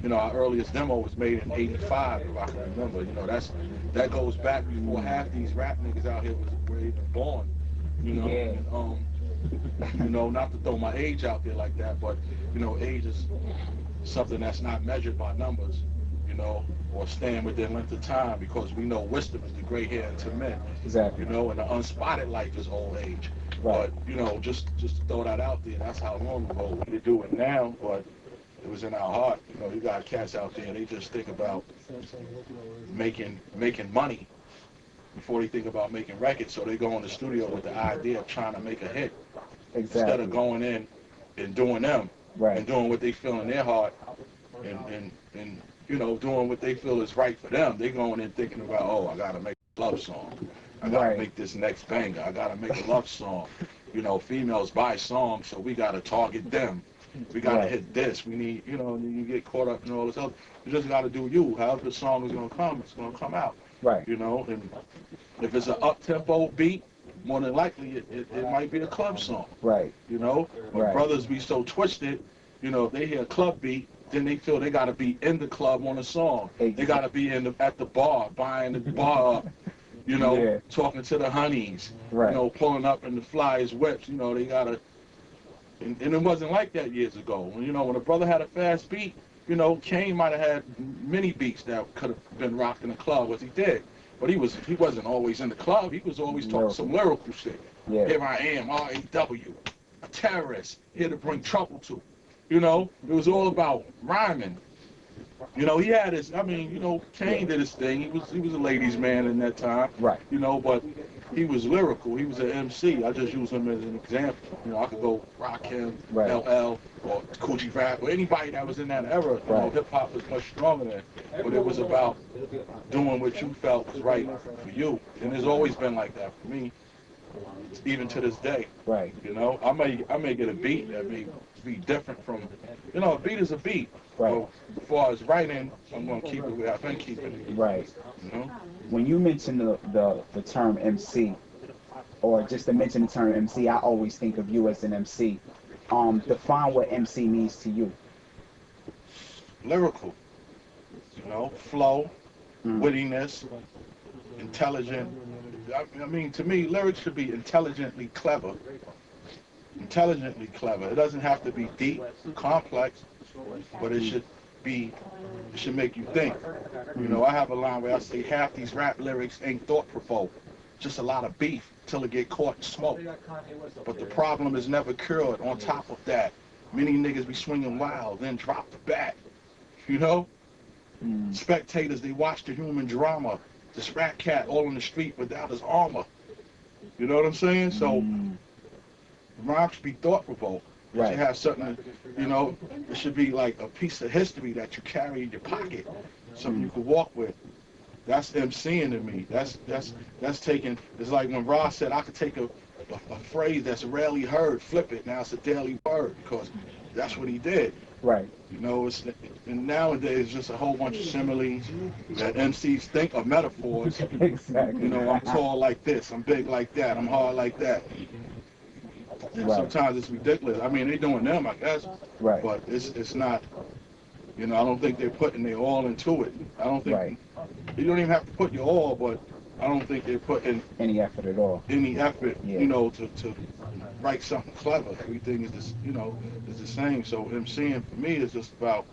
You know, our earliest demo was made in '85, if I can remember. You know, that goes back before half these rap niggas out here were even born. You know, Yeah. and you know, not to throw my age out there like that, but you know, age is something that's not measured by numbers, you know, or staying within length of time, because we know wisdom is the gray hair into men, Exactly. you know, and the unspotted life is old age. Right. But you know, just to throw that out there, that's how long ago we do it now, but it was in our heart. You know, you got cats out there, they just think about making money before they think about making records. So they go in the studio with the idea of trying to make a hit instead of Exactly. going in and doing them Right. and doing what they feel in their heart, and you know, doing what they feel is right for them. They going in thinking about, oh, I gotta make a love song, I gotta Right. make this next banger, I gotta make a love song. You know, females buy songs, so we gotta target them. We gotta Right. hit this. We need, you know, you get caught up in all this other. You just gotta do you. However the song is gonna come, it's gonna come out. Right. You know, and if it's an up tempo beat, more than likely it might be a club song. Right. You know, but Right. brothers be so twisted. You know, if they hear a club beat, then they feel they got to be in the club on a song. They got to be at the bar, buying the bar up. You know, Yeah. talking to the honeys. You Right. know, pulling up in the flyers whips. You know, they gotta. And it wasn't like that years ago. You know, when a brother had a fast beat, you know, Kane might have had many beats that could have been rocked in the club, as he did. But he wasn't always in the club. He was always talking some Lyrical. lyrical shit. Yeah. Here I am, R-A-W, a terrorist, here to bring trouble to. You know, it was all about rhyming. You know, he had his. I mean, you know, Yeah. Kane did his thing. He was a ladies' man in that time. Right. You know, but he was lyrical. He was an MC. I just use him as an example. You know, I could go Rakim, Right. LL, or Coogee Rap, or anybody that was in that era. You know, Right. hip hop was much stronger then. But it was about doing what you felt was right for you, and it's always been like that for me, even to this day. Right. You know, I may get a beat that may be different from, you know, a beat is a beat. Right. But as far as writing, I'm gonna keep it where I've been keeping it. Right. You know, When you mention the term MC, or just to mention the term MC, I always think of you as an MC. Define what MC means to you. lyrical. You know, flow, Mm. wittiness, intelligent. I mean, to me, lyrics should be intelligently clever. Intelligently clever. It doesn't have to be deep, complex, but it should make you think. You know, I have a line where I say half these rap lyrics ain't thought provoking, just a lot of beef till it get caught in smoke. But the problem is never cured. On top of that, many niggas be swinging wild, then drop the bat. You know, Mm. spectators they watch the human drama. This rat cat all in the street without his armor. You know what I'm saying? So Mm. rhymes should be thought provoking. It Right. should have something, you know, it should be like a piece of history that you carry in your pocket, something you Mm. can walk with. That's MCing to me. That's taking. It's like when Ross said I could take a phrase that's rarely heard, flip it. Now it's a daily word because that's what he did. Right. You know, and nowadays it's just a whole bunch of similes that MCs think are metaphors. You Exactly. know, I'm tall like this, I'm big like that, I'm hard like that. And Right. sometimes it's ridiculous. I mean, they're doing them, I guess, Right. but it's not. You know, I don't think they're putting their all into it. I don't think Right. you don't even have to put your all, but I don't think they're putting Any effort at all. any effort, Yeah. you know, to write something clever. Everything is just, you know, is the same. So MCing for me is just about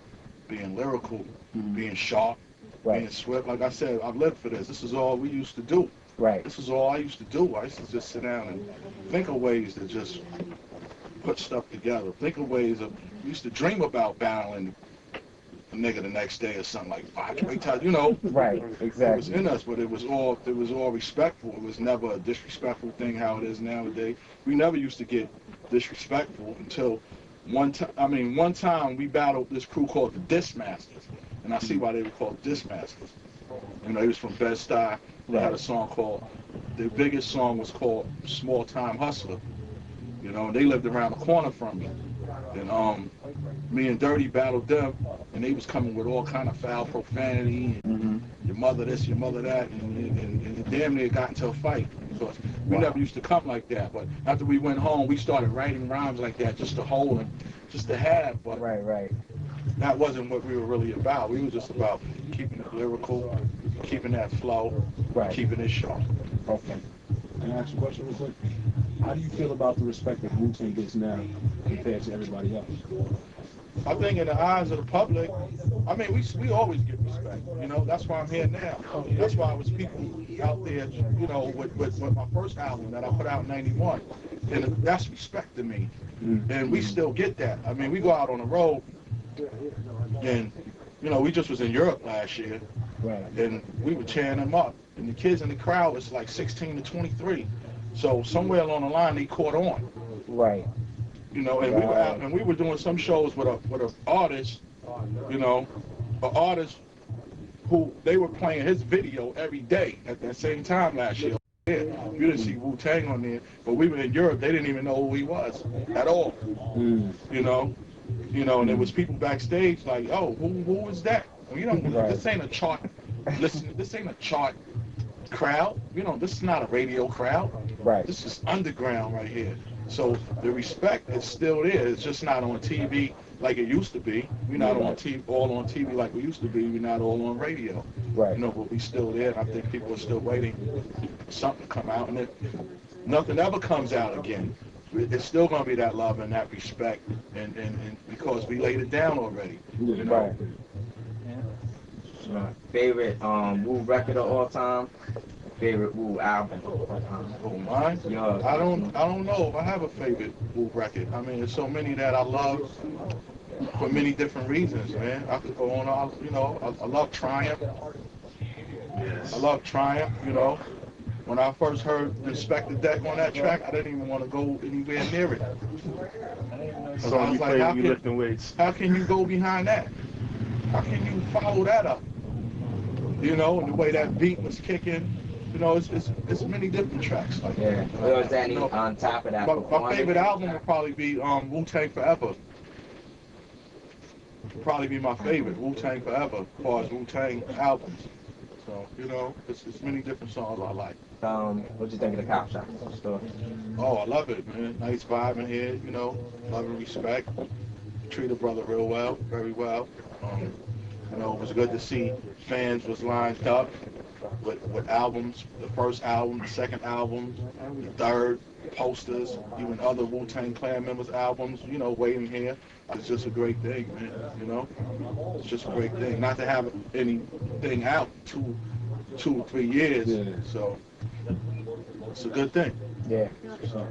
being lyrical, Mm. being sharp, being Right. swift. Like I said, I've lived for this. This is all we used to do. Right. This is all I used to do. I used to just sit down and think of ways to just put stuff together. Think of ways of. We used to dream about battling a nigga the next day or something like, I can wait till, you know. Right. It was Exactly. in us, but it was all respectful. It was never a disrespectful thing how it is nowadays. We never used to get disrespectful until one time. I mean, one time we battled this crew called the Diss Masters, and I see why they were called Diss Masters. You know, he was from Bed-Stuy. They had a Right. song called. Their biggest song was called "Small Time Hustler." You know, and they lived around the corner from me. And me and Dirty battled them, and they was coming with all kind of foul profanity, and Hmm. your mother this, your mother that, and it damn near got into a fight because we Wow. never used to come like that. But after we went home, we started writing rhymes like that just to hold and just to have. But Right. Right. that wasn't what we were really about. We were just about keeping it lyrical, keeping that flow, Right. keeping it sharp. Okay. Can I ask you a question real quick? How do you feel about the respect that Wu-Tang gets now compared to everybody else? I think in the eyes of the public, I mean, we always get respect. You know, that's why I'm here now. That's why I was people out there, you know, with my first album that I put out in '91. And that's respect to me. And we still get that. I mean, we go out on the road and, you know, we just was in Europe last year. Right. And we were cheering them up. And the kids in the crowd was like 16 to 23. So somewhere along the line, they caught on. Right. You know, and we were out and we were doing some shows with a artist, you know, an artist who they were playing his video every day at that same time last year. Yeah, you didn't see Wu-Tang on there, but we were in Europe. They didn't even know who he was at all. You know, and there was people backstage like, oh, who is that? Well, you know, this ain't a chart. Listen, this ain't a chart crowd. You know, this is not a radio crowd. Right. This is underground right here. So the respect is still there. It's just not on TV like it used to be. We're not on TV, all on TV like we used to be. We're not all on radio. Right. You know, but we still there. And I think people are still waiting for something to come out. And if nothing ever comes out again, it's still going to be that love and that respect. And because we laid it down already. You know? Right. Favorite Wu record of all time? Favorite Wu album of all time? Oh, mine? Yours. I don't know if I have a favorite Wu record. I mean, there's so many that I love for many different reasons, man. I could go on, you know, I love Triumph. I love Triumph, you know. When I first heard Inspect the Deck on that track, I didn't even want to go anywhere near it. So I was like, how can you go behind that? How can you follow that up? You know, and the way that beat was kicking. You know, it's many different tracks like that. Was any on top of that? My favorite album would probably be Wu-Tang Forever. Would probably be my favorite, Wu-Tang Forever, as far as Wu-Tang albums. So, you know, it's many different songs I like. What'd you think of the Cop Shop store? Oh, I love it, man. Nice vibe in here, you know, love and respect. Treat a brother real well, very well. You know, it was good to see fans was lined up with albums, the first album, the second album, the third, posters, even other Wu-Tang Clan members' albums, you know, waiting here. It's just a great thing, man, you know? It's just a great thing. Not to have anything out 2 or 3 years, so it's a good thing. Yeah. So.